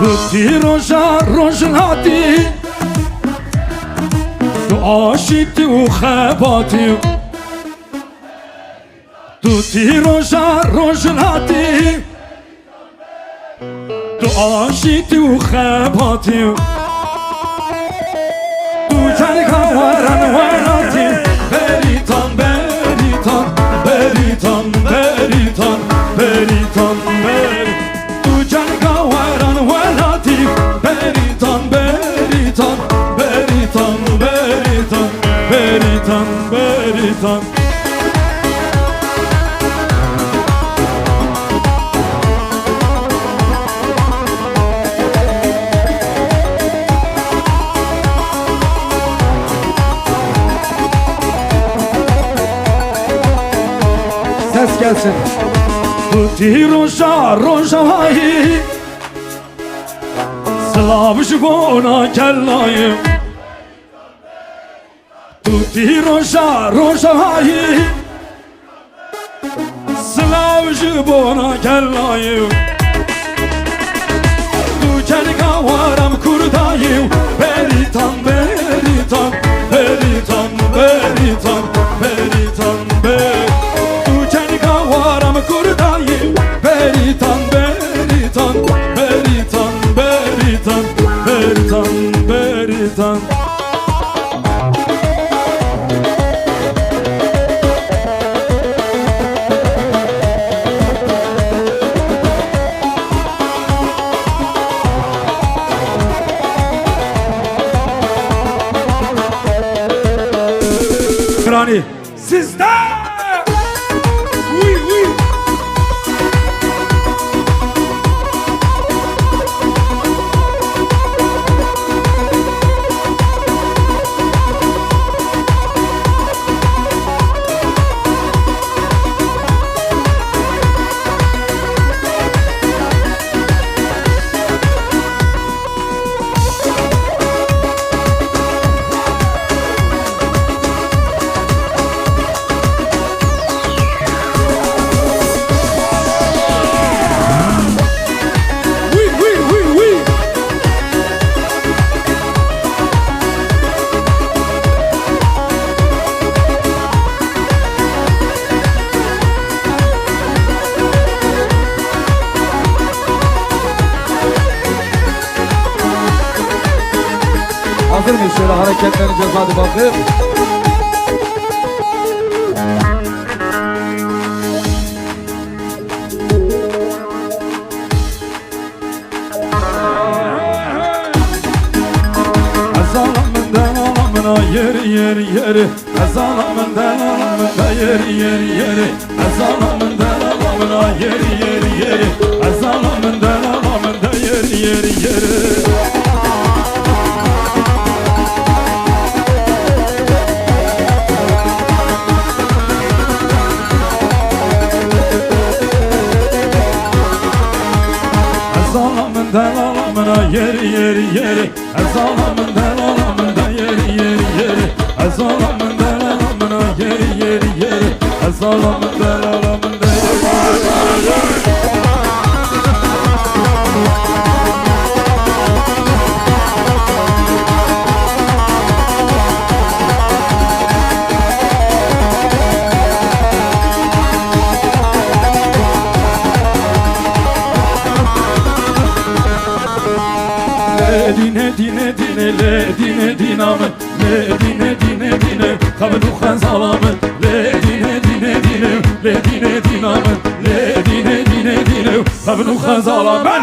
Tutti roja rojnati Tu aşitti u khebati Tutti roja rojnati Tu aşitti u khebati Tu carika varan varati Beritan beritan beritan beritan beritan beritan Tu carika varan varati Beritan beritan beritan beritan beritan beritan Ses gelsin. Tutti roja rojai Slav jvona kellai Tutti roja rojai Slav jvona kellai Tu carika varam kurdai Beritan beritan beritan beritan beritan beritan Kurdayım beritan beritan beritan beritan beritan beritan Krani sizde Hazır mıyız? Şöyle hareketleneceğiz, hadi bakayım. Ezalamından alamına yeri yeri yeri Ezalamından alamına yeri yeri yeri Ezalamından alamına yeri yeri yeri Ezalamından alamına yeri yeri yeri Delalamına yeri yeri yeri Ezalamın delalamında yeri yeri yeri Ezalamın delalamına yeri yeri yeri Ezalamın delalamında yeri yeri yeri Dine dine dine le dine dinamın le dine dine dine kabul khazalamın le dine dine dine le dine dinamın le dine dine dine kabul khazalamın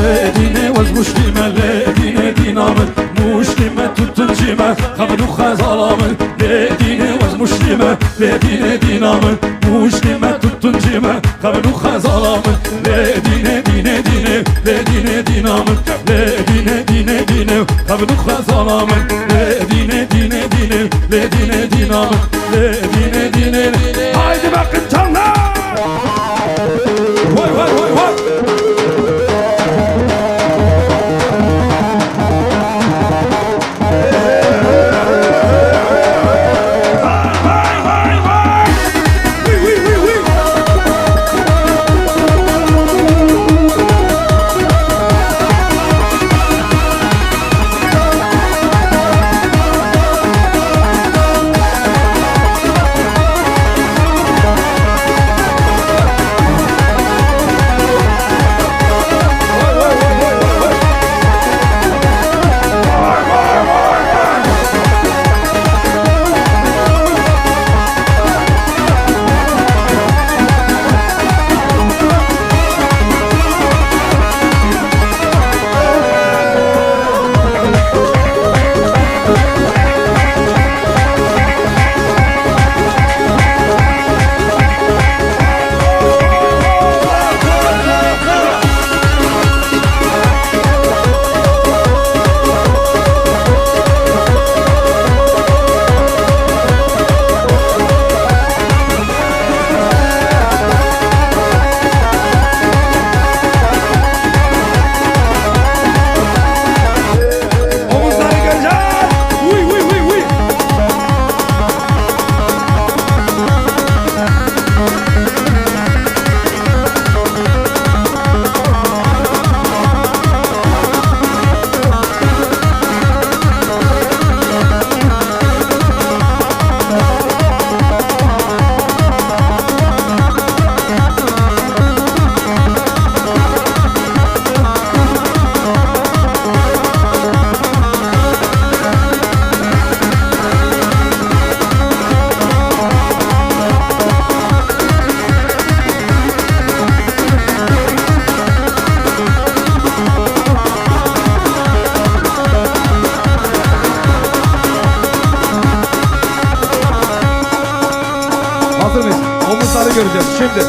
le dine vaz muslime le dine dinamın muslime tutun cime kabul khazalamın le dine vaz muslime le dine dinamın muslime tutun cime kabul khazalamın le dine dine dine le dine dinamın le dine dine dine kabul khazalamın le dine dine dine le dine dinamın le dine dine haydi bakın canlar vay vay vay vay mıyız? Omuzları göreceğiz şimdi.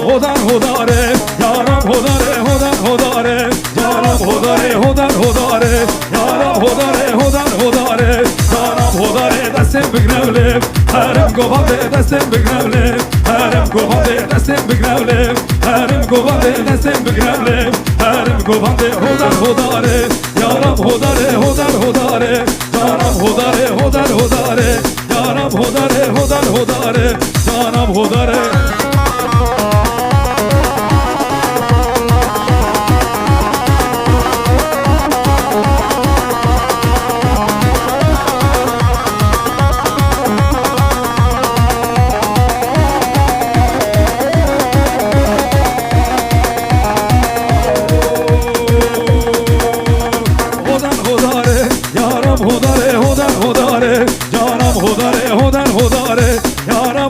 Hodar hodare, yaram hodare, hodar hodare, yaram hodare, hodar hodare, yaram hodare, hodar hodare, yaram hodare, destem bignevle, harim govade, destem bignevle, harim govade, destem bignevle, harim govade, destem bignevle, harim govade, hodar hodare, yaram hodare, hodar hodare, yaram hodare, hodar hodare, yaram hodare, hodar hodare, yaram hodare.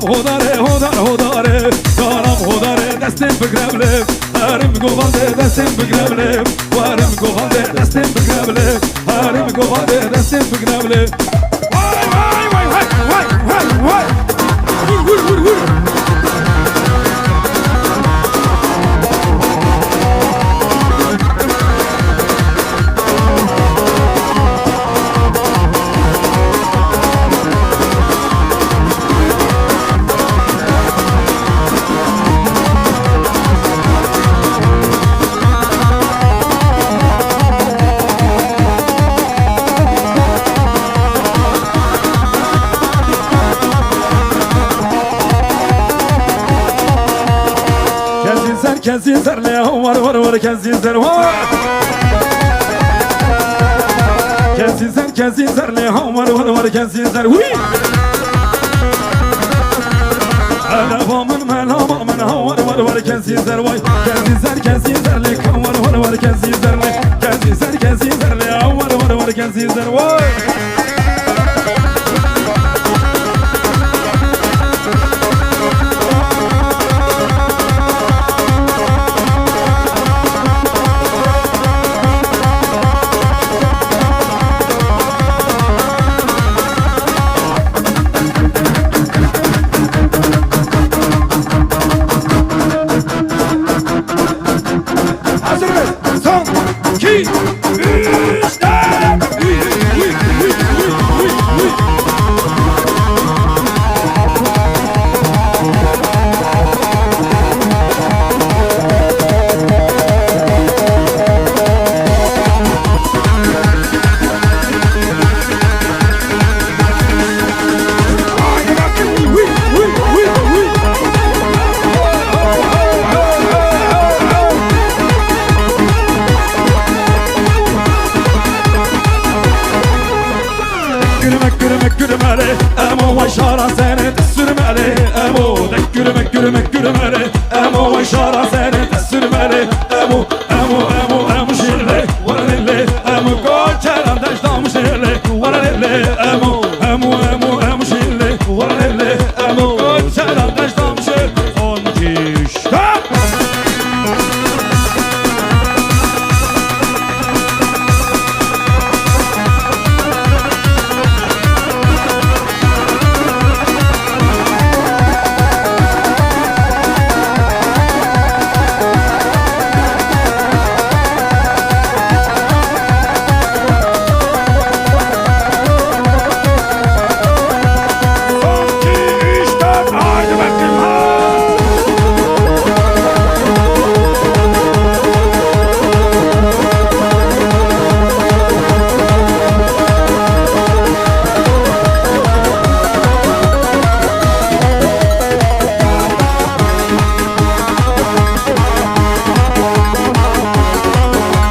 Hodare, hodar hodare, yaram hodare, destem bignevle, harim govade, destem bignevle, harim govade, destem bignevle, harim govade, destem bignevle. Vay vay vay vay vay vay vay. Vur vur vur vur. Kensin zerle var var var kensin zer var. Kensin zerle var var var kensin zer. Melamın melamın var var var kensin zer vay. Kensin zerle var var var kensin zerle. Kensin zerle var var var kensin zer vay. Gülmeli, emo vay şara seni sürmeli, emo de gülmek gülmeli, emo vay şara seni